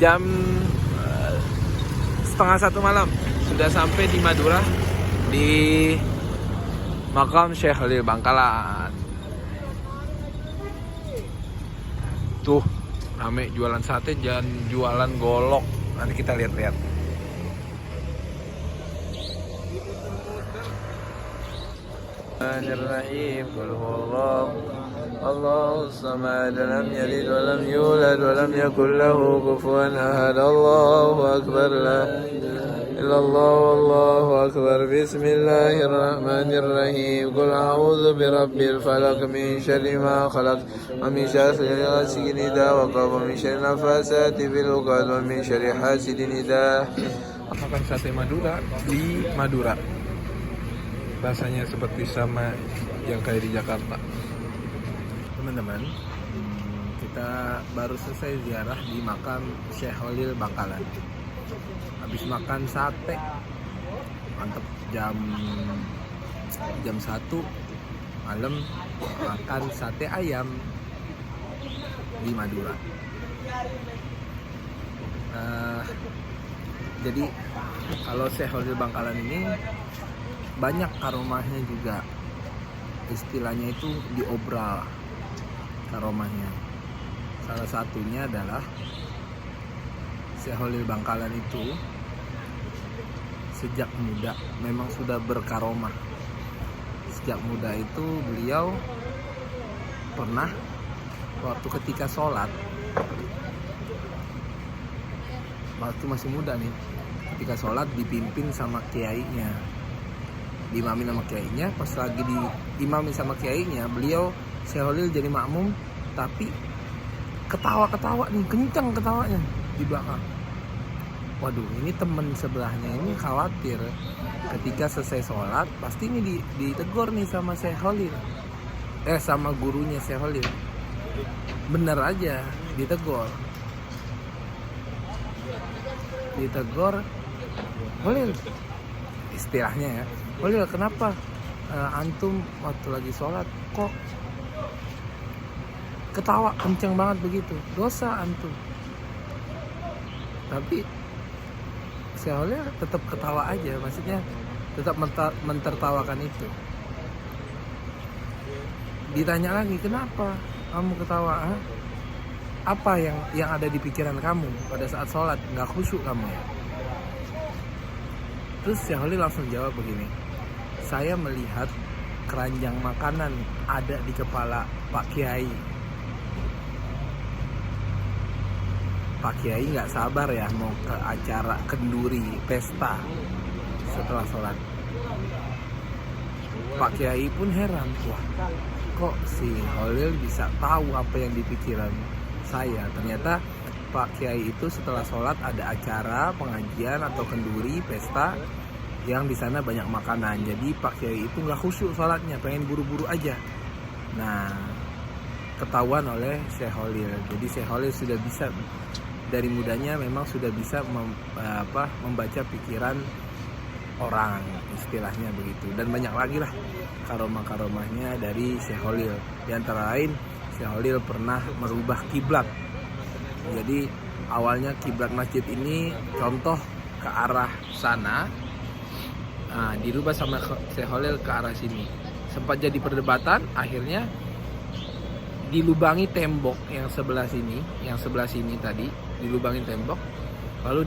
Jam setengah 1 malam sudah sampai di Madura, di makam Syekh Khalil Bangkalan. Tuh rame jualan sate dan jualan golok. Nanti kita lihat-lihat. Bismillahirrahmanirrahim. Qul huwallahu Allahu samad, lam yalid wa lam yulad wa lam yakul lahu kufuwan ahad. Allahu akbar, la ilaha illallah, wallahu akbar. Bismillahirrahmanirrahim. Qul a'udzu birabbil falaq, min syarri ma khalaq, wa min syarri ghasiqin idza waqab, wa min syarri nafasati fil 'uqad, wa min syarri hasidin idza. Makan sate Madura di Madura. Rasanya seperti sama yang kayak di Jakarta. Teman-teman, kita baru selesai ziarah di makam Syekh Khalil Bangkalan. Habis makan sate, mantep. Jam 1 malam makan sate ayam di Madura. Jadi kalau Syekh Khalil Bangkalan ini banyak karomahnya juga. Istilahnya itu diobral karomahnya. Salah satunya adalah Syekh Khalil Bangkalan itu sejak muda memang sudah berkaromah. Sejak muda itu beliau pernah waktu ketika sholat, waktu masih muda nih, ketika sholat dipimpin sama kiainya, diimamin sama kiainya. Pas lagi diimamin sama kiainya, beliau Syekh Khalil jadi makmum, tapi ketawa-ketawa nih, kencang ketawanya di belakang. Waduh, ini temen sebelahnya ini khawatir ketika selesai sholat pasti ini ditegur nih sama Syekh Khalil, sama gurunya Syekh Khalil. Bener aja ditegur, Khalil, istilahnya ya, Khalil, kenapa antum waktu lagi sholat kok ketawa kencang banget begitu? Dosa antum. Tapi Syekh Khalil tetap ketawa aja, maksudnya tetap mentertawakan itu. Ditanya lagi, kenapa kamu ketawa? Ha? Apa yang ada di pikiran kamu pada saat sholat? Nggak khusyuk kamu ya? Terus Syekh Khalil langsung jawab begini, saya melihat keranjang makanan ada di kepala Pak Kiai. Pak Kiai nggak sabar ya mau ke acara kenduri pesta setelah sholat. Pak Kiai pun heran, wah kok si Khalil bisa tahu apa yang di pikiran saya. Ternyata Pak Kiai itu setelah sholat ada acara pengajian atau kenduri pesta yang di sana banyak makanan. Jadi Pak Kiai itu nggak khusyuk sholatnya, pengen buru-buru aja. Nah, ketahuan oleh Syekh Khalil. Jadi Syekh Khalil sudah bisa dari mudanya, memang sudah bisa membaca pikiran orang, istilahnya begitu. Dan banyak lagi lah karomah-karomahnya dari Syekh Khalil. Di antara lain, Syekh Khalil pernah merubah kiblat. Jadi awalnya kiblat masjid ini contoh ke arah sana, dirubah sama Syekh Khalil ke arah sini. Sempat jadi perdebatan, akhirnya dilubangi tembok yang sebelah sini tadi, dilubangin tembok. Lalu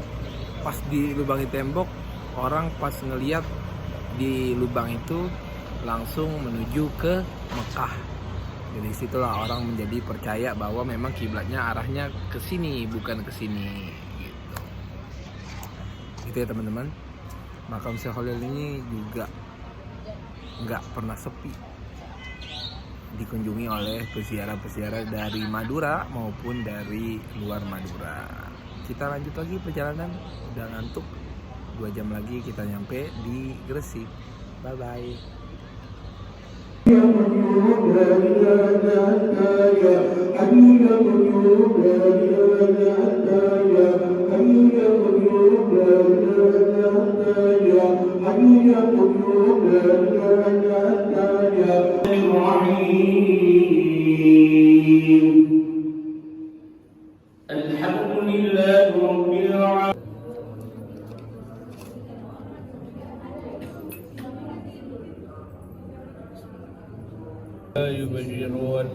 pas dilubangi tembok, orang pas ngeliat di lubang itu langsung menuju ke Mekah. Jadi situlah orang menjadi percaya bahwa memang kiblatnya arahnya ke sini, bukan ke sini gitu. Gitu ya teman-teman. Makam Syekh Khalil ini juga nggak pernah sepi, dikunjungi oleh peziarah-peziarah dari Madura maupun dari luar Madura. Kita lanjut lagi perjalanan, udah ngantuk. 2 jam lagi kita nyampe di Gresik. Bye bye. الحمد لله رب العالمين. لا يبشرون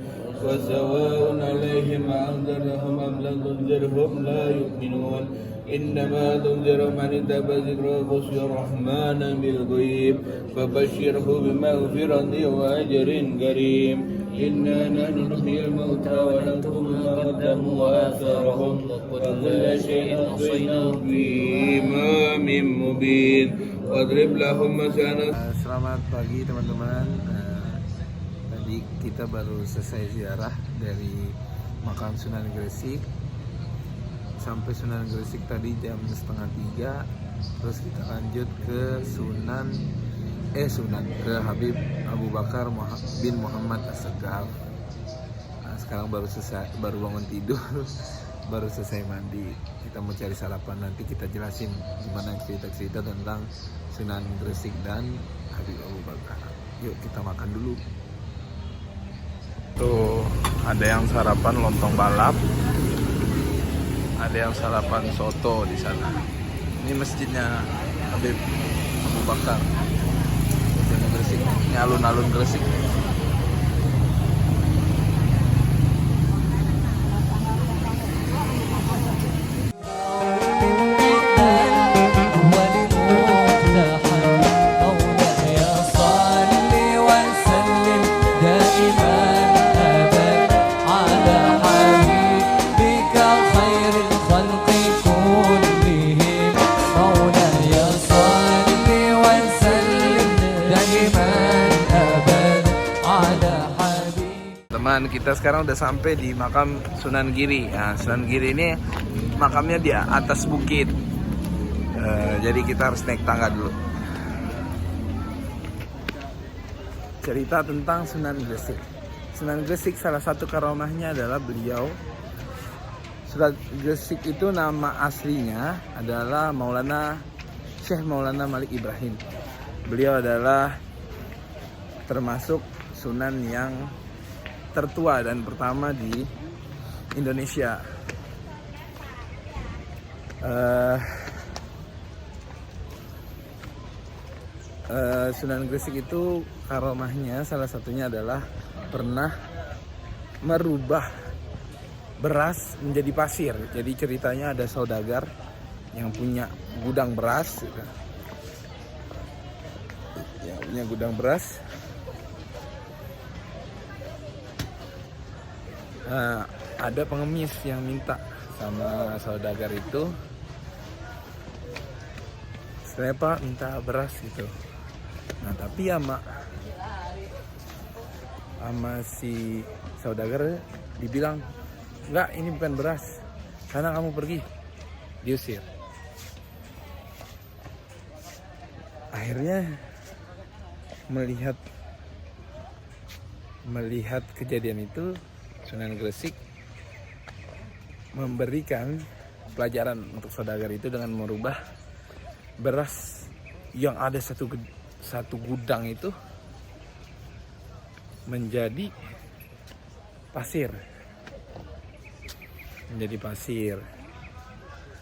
وسواء عليهم أنذرهم أم لم تنذرهم لا يؤمنون إنما تنذر من اتبع ذكر وخشي الرحمن بالغيب فبشره بمغفرة وأجر كريم إنا نحن نحيي الموتى ونكتب ما قدموا وآثارهم وكل شيء أحصيناه في إمام مبين واضرب لهم مثلا. Selamat pagi teman-teman. Tadi kita baru selesai ziarah dari makam Sunan Gresik sampai Sunan Gresik tadi jam 2:30, terus kita lanjut ke ke Habib Abu Bakar bin Muhammad As-Segaf. Nah, sekarang baru bangun tidur, baru selesai mandi. Kita mau cari sarapan, nanti kita jelasin gimana cerita-cerita tentang Sunan Gresik dan Habib Abu Bakar. Yuk kita makan dulu. Tuh, ada yang sarapan lontong balap, ada yang sarapan soto di sana. Ini masjidnya Habib Abu Bakar. Masjidnya Gresik. Ini alun-alun Gresik. Kita sekarang udah sampai di makam Sunan Giri. Nah, Sunan Giri ini makamnya di atas bukit, jadi kita harus naik tangga dulu. Cerita tentang Sunan Gresik. Sunan Gresik salah satu karomahnya adalah beliau. Sunan Gresik itu nama aslinya adalah Syekh Maulana Malik Ibrahim. Beliau adalah termasuk sunan yang tertua dan pertama di Indonesia. Sunan Gresik itu karomahnya salah satunya adalah pernah merubah beras menjadi pasir. Jadi ceritanya ada saudagar yang punya gudang beras, ada pengemis yang minta sama saudagar itu, saya Pak minta beras gitu. Nah tapi sama si saudagar dibilang, enggak, ini bukan beras, sana kamu pergi. Diusir. Akhirnya melihat kejadian itu, Sunan Gresik memberikan pelajaran untuk saudagar itu dengan merubah beras yang ada satu gudang itu menjadi pasir.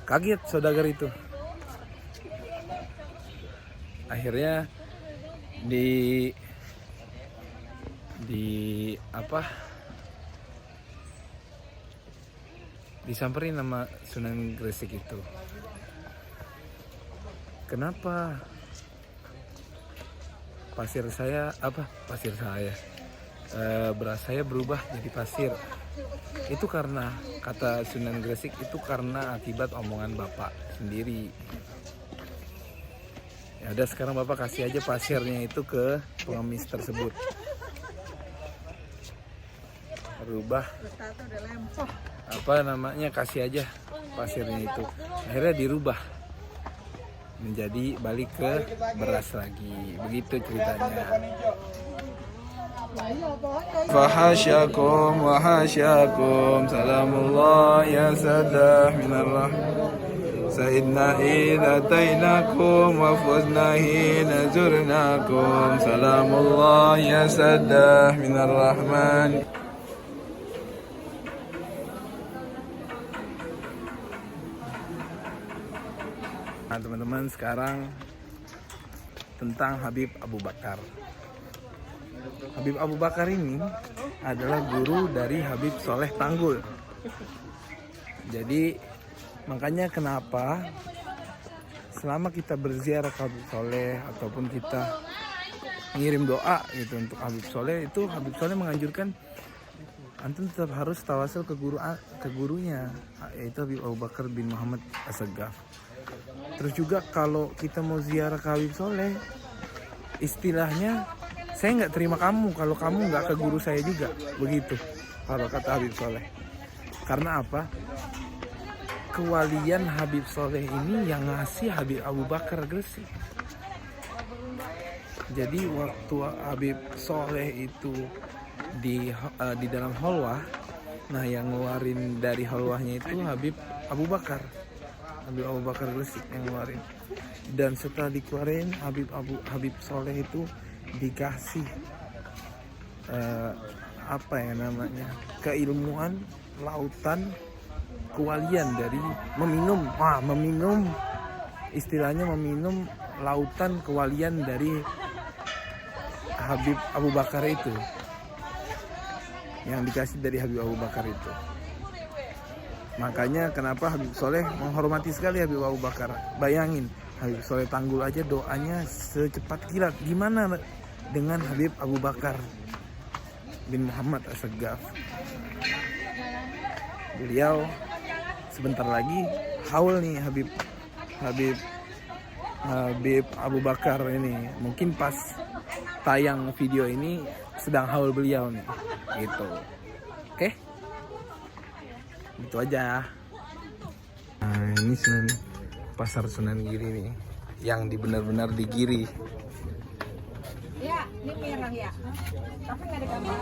Kaget saudagar itu. Akhirnya disamperin sama Sunan Gresik itu. Kenapa beras saya berubah jadi pasir? Itu karena, kata Sunan Gresik, itu karena akibat omongan Bapak sendiri. Ya udah, sekarang Bapak kasih aja pasirnya itu ke pengemis tersebut. Berubah, kasih aja pasirnya itu. Akhirnya dirubah menjadi balik ke beras lagi. Begitu ceritanya. Fahasyakum wa hasyakum salamullah ya sadah minallah Sayyidina idha tainakum wa fuzna hina zurnakum salamullah ya sadah minarrahman. Nah teman-teman, sekarang tentang Habib Abu Bakar. Habib Abu Bakar ini adalah guru dari Habib Soleh Tanggul. Jadi makanya kenapa selama kita berziarah ke Habib Soleh ataupun kita ngirim doa gitu untuk Habib Soleh, itu Habib Soleh menganjurkan antum tetap harus tawasul ke gurunya, yaitu Habib Abu Bakar bin Muhammad As-Saggaf. Terus juga kalau kita mau ziarah ke Habib Soleh, istilahnya saya nggak terima kamu kalau kamu nggak ke guru saya juga, begitu kalau kata Habib Soleh. Karena apa? Kewalian Habib Soleh ini yang ngasih Habib Abu Bakar Gresik. Jadi waktu Habib Soleh itu di dalam holwah, nah yang ngeluarin dari holwahnya itu Habib Abu Bakar Gresik yang ngeluarin. Dan setelah dikeluarin Habib Soleh itu dikasih apa ya namanya, keilmuan lautan kewalian dari meminum istilahnya meminum lautan kewalian dari Habib Abu Bakar itu, yang dikasih dari Habib Abu Bakar itu. Makanya kenapa Habib Soleh menghormati sekali Habib Abu Bakar. Bayangin, Habib Soleh Tanggul aja doanya secepat kilat, gimana dengan Habib Abu Bakar bin Muhammad As-Saggaf. Beliau sebentar lagi haul nih Habib Abu Bakar ini. Mungkin pas tayang video ini sedang haul beliau nih, gitu. Oke, itu aja. Nah ini pasar Sunan Giri nih, yang benar-benar di Giri. Ya, ini merah ya. Tapi nggak ada gambar.